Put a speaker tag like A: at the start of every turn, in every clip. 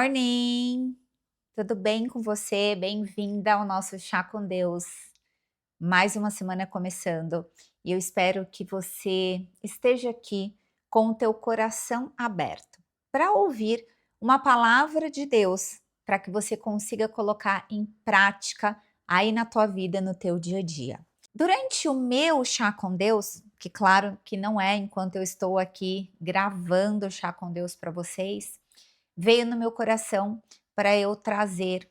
A: Morning! Tudo bem com você? Bem-vinda ao nosso Chá com Deus. Mais uma semana começando e eu espero que você esteja aqui com o teu coração aberto para ouvir uma palavra de Deus, para que você consiga colocar em prática aí na tua vida, no teu dia a dia. Durante o meu Chá com Deus, que claro que não é enquanto eu estou aqui gravando o Chá com Deus para vocês, veio no meu coração para eu trazer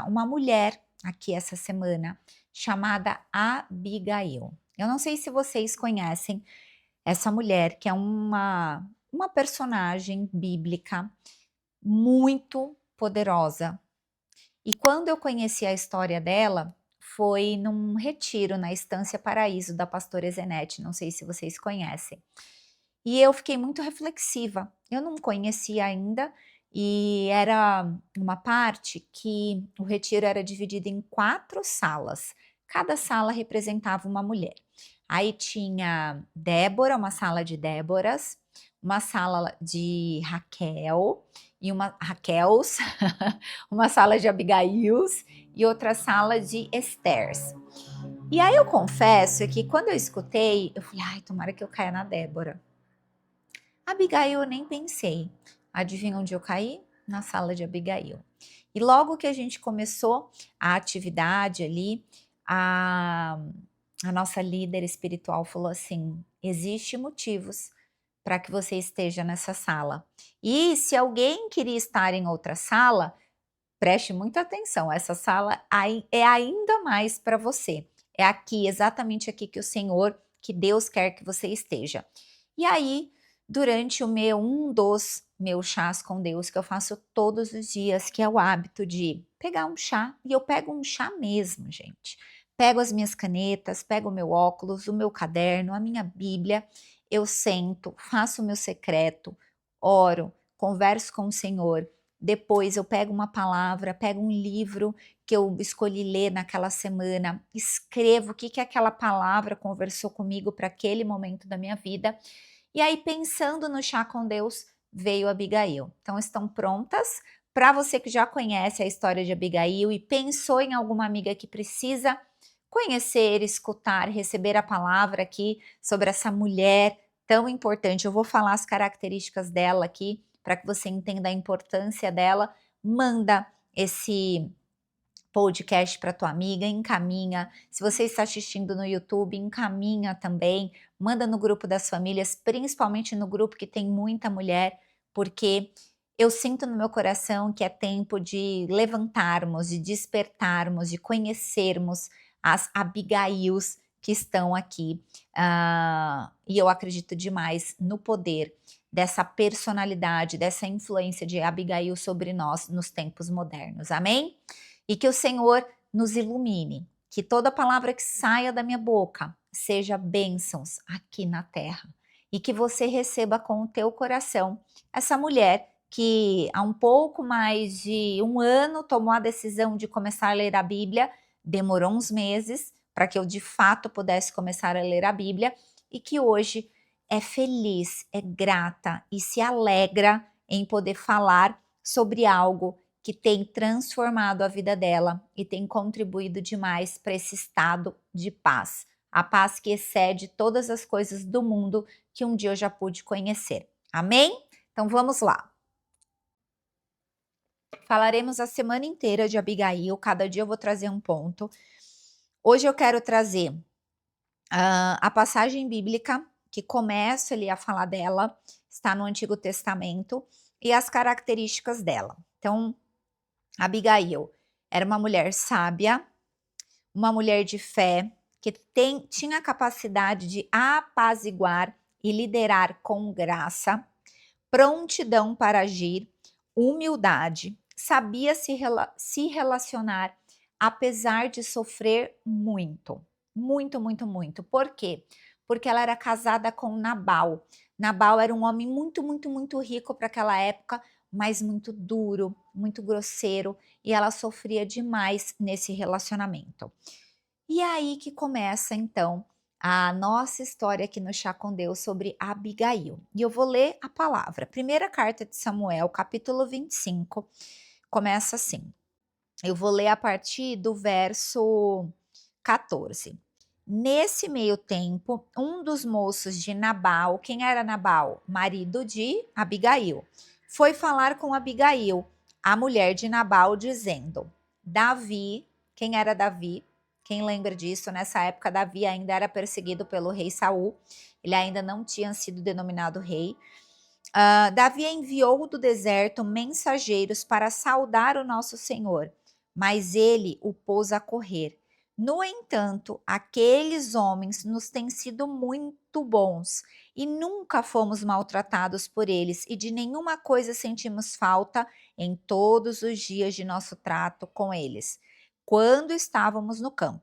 A: uma mulher aqui essa semana, chamada Abigail. Eu não sei se vocês conhecem essa mulher, que é uma personagem bíblica muito poderosa. E quando eu conheci a história dela, foi num retiro na Estância Paraíso da pastora Zenete, não sei se vocês conhecem. E eu fiquei muito reflexiva. Eu não conhecia ainda e era uma parte que o retiro era dividido em 4 salas. Cada sala representava uma mulher. Aí tinha Débora, uma sala de Déboras, uma sala de Raquel e uma Raquels, uma sala de Abigails e outra sala de Estérs. E aí eu confesso que quando eu escutei, eu falei, ai, tomara que eu caia na Débora. Abigail eu nem pensei. Adivinha onde eu caí? Na sala de Abigail. E logo que a gente começou a atividade ali, a, a nossa líder espiritual falou assim: existe motivos para que você esteja nessa sala. E se alguém queria estar em outra sala, preste muita atenção, essa sala é ainda mais para você. É aqui, exatamente aqui que o Senhor, que Deus quer que você esteja. E aí, durante um dos meus chás com Deus, que eu faço todos os dias, que é o hábito de pegar um chá, e eu pego um chá mesmo, gente. Pego as minhas canetas, pego o meu óculos, o meu caderno, a minha Bíblia, eu sento, faço o meu secreto, oro, converso com o Senhor. Depois eu pego uma palavra, pego um livro que eu escolhi ler naquela semana, escrevo o que aquela palavra conversou comigo para aquele momento da minha vida. E aí, pensando no chá com Deus, veio Abigail. Então, estão prontas? Para você que já conhece a história de Abigail e pensou em alguma amiga que precisa conhecer, escutar, receber a palavra aqui sobre essa mulher tão importante. Eu vou falar as características dela aqui para que você entenda a importância dela. Manda esse podcast para tua amiga, encaminha. Se você está assistindo no YouTube, encaminha também. Manda no grupo das famílias, principalmente no grupo que tem muita mulher, porque eu sinto no meu coração que é tempo de levantarmos, de despertarmos, de conhecermos as Abigails que estão aqui. E eu acredito demais no poder dessa personalidade, dessa influência de Abigail sobre nós nos tempos modernos. Amém? E que o Senhor nos ilumine, que toda palavra que saia da minha boca seja bênçãos aqui na terra. E que você receba com o teu coração essa mulher que há um pouco mais de 1 ano tomou a decisão de começar a ler a Bíblia, demorou uns meses para que eu de fato pudesse começar a ler a Bíblia e que hoje é feliz, é grata e se alegra em poder falar sobre algo que tem transformado a vida dela e tem contribuído demais para esse estado de paz. A paz que excede todas as coisas do mundo que um dia eu já pude conhecer. Amém? Então vamos lá. Falaremos a semana inteira de Abigail, cada dia eu vou trazer um ponto. Hoje eu quero trazer a passagem bíblica que começa ali a falar dela, está no Antigo Testamento, e as características dela. Então, Abigail era uma mulher sábia, uma mulher de fé, que tinha a capacidade de apaziguar e liderar com graça, prontidão para agir, humildade, sabia se relacionar apesar de sofrer muito, muito, muito, muito. Por quê? Porque ela era casada com Nabal. Nabal era um homem muito, muito, muito rico para aquela época, mas muito duro, muito grosseiro, e ela sofria demais nesse relacionamento. E aí que começa então a nossa história aqui no Chá com Deus sobre Abigail. E eu vou ler a palavra. Primeira carta de Samuel, capítulo 25, começa assim. Eu vou ler a partir do verso 14. Nesse meio tempo, um dos moços de Nabal, quem era Nabal? Marido de Abigail, foi falar com Abigail, a mulher de Nabal, dizendo: Davi, quem era Davi? Quem lembra disso? Nessa época, Davi ainda era perseguido pelo rei Saul, ele ainda não tinha sido denominado rei. Davi enviou do deserto mensageiros para saudar o nosso Senhor, mas ele o pôs a correr. No entanto, aqueles homens nos têm sido muito bons e nunca fomos maltratados por eles, e de nenhuma coisa sentimos falta em todos os dias de nosso trato com eles, quando estávamos no campo.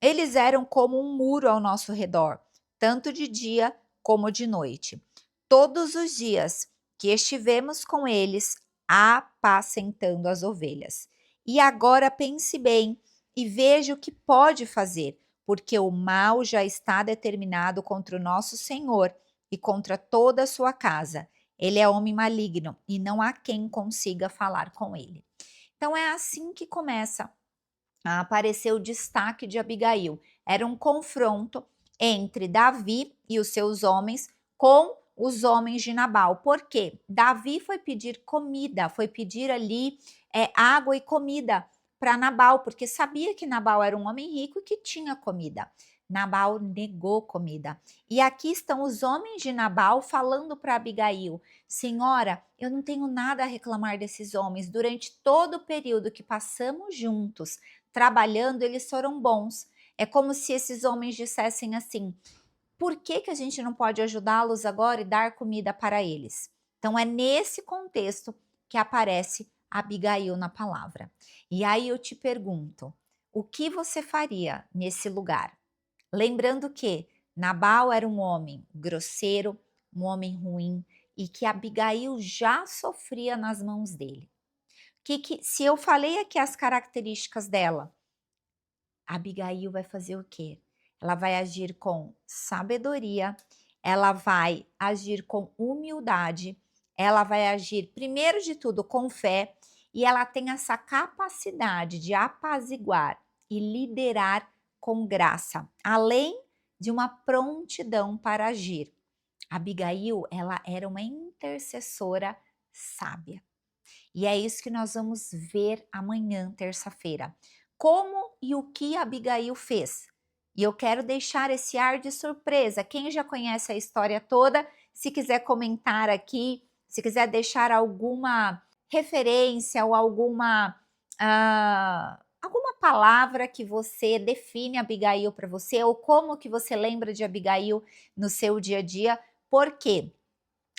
A: Eles eram como um muro ao nosso redor, tanto de dia como de noite. Todos os dias que estivemos com eles, apacentando as ovelhas. E agora pense bem e veja o que pode fazer, porque o mal já está determinado contra o nosso Senhor e contra toda a sua casa. Ele é homem maligno e não há quem consiga falar com ele. Então é assim que começa apareceu o destaque de Abigail. Era um confronto entre Davi e os seus homens com os homens de Nabal. Por quê? Davi foi pedir comida, foi pedir ali água e comida para Nabal, porque sabia que Nabal era um homem rico e que tinha comida. Nabal negou comida. E aqui estão os homens de Nabal falando para Abigail: Senhora, eu não tenho nada a reclamar desses homens. Durante todo o período que passamos juntos, trabalhando, eles foram bons. É como se esses homens dissessem assim: por que a gente não pode ajudá-los agora e dar comida para eles? Então é nesse contexto que aparece Abigail na palavra. E aí eu te pergunto, o que você faria nesse lugar? Lembrando que Nabal era um homem grosseiro, um homem ruim, e que Abigail já sofria nas mãos dele. Se eu falei aqui as características dela, Abigail vai fazer o quê? Ela vai agir com sabedoria, ela vai agir com humildade, ela vai agir, primeiro de tudo, com fé, e ela tem essa capacidade de apaziguar e liderar com graça, além de uma prontidão para agir. Abigail, ela era uma intercessora sábia. E é isso que nós vamos ver amanhã, terça-feira. Como e o que Abigail fez. E eu quero deixar esse ar de surpresa. Quem já conhece a história toda, se quiser comentar aqui, se quiser deixar alguma referência ou alguma palavra que você define Abigail para você, ou como que você lembra de Abigail no seu dia a dia, porque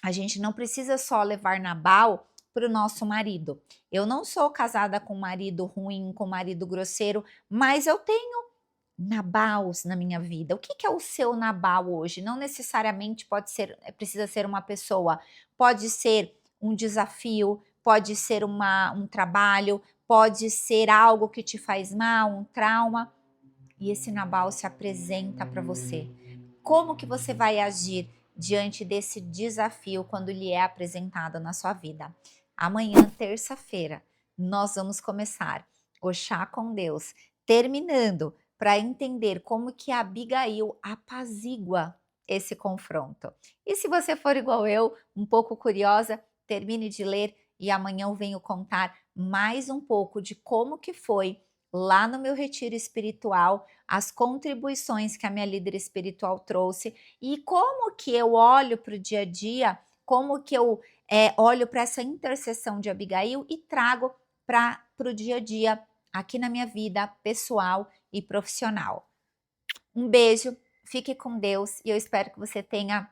A: a gente não precisa só levar Nabal para o nosso marido. Eu não sou casada com um marido ruim, com um marido grosseiro, mas eu tenho Nabals na minha vida. O que é o seu Nabal hoje? Não necessariamente precisa ser uma pessoa, pode ser um desafio, pode ser um trabalho, pode ser algo que te faz mal, um trauma. E esse Nabal se apresenta para você. Como que você vai agir diante desse desafio quando lhe é apresentado na sua vida? Amanhã, terça-feira, nós vamos começar o Chá com Deus, terminando para entender como que Abigail apazigua esse confronto. E se você for igual eu, um pouco curiosa, termine de ler e amanhã eu venho contar mais um pouco de como que foi lá no meu retiro espiritual, as contribuições que a minha líder espiritual trouxe e como que eu olho para o dia a dia, como que eu olho para essa intercessão de Abigail e trago para o dia a dia aqui na minha vida pessoal e profissional. Um beijo, fique com Deus e eu espero que você tenha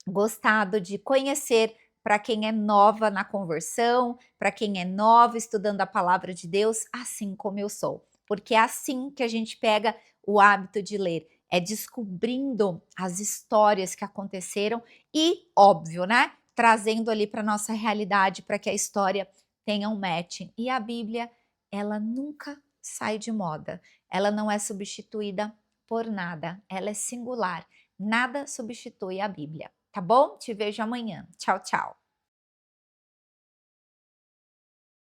A: gostado de conhecer, para quem é nova na conversão, para quem é nova estudando a palavra de Deus, assim como eu sou. Porque é assim que a gente pega o hábito de ler, é descobrindo as histórias que aconteceram e, óbvio, né, trazendo ali para nossa realidade para que a história tenha um match. E a Bíblia, ela nunca sai de moda. Ela não é substituída por nada, ela é singular, nada substitui a Bíblia, tá bom? Te vejo amanhã. Tchau, tchau.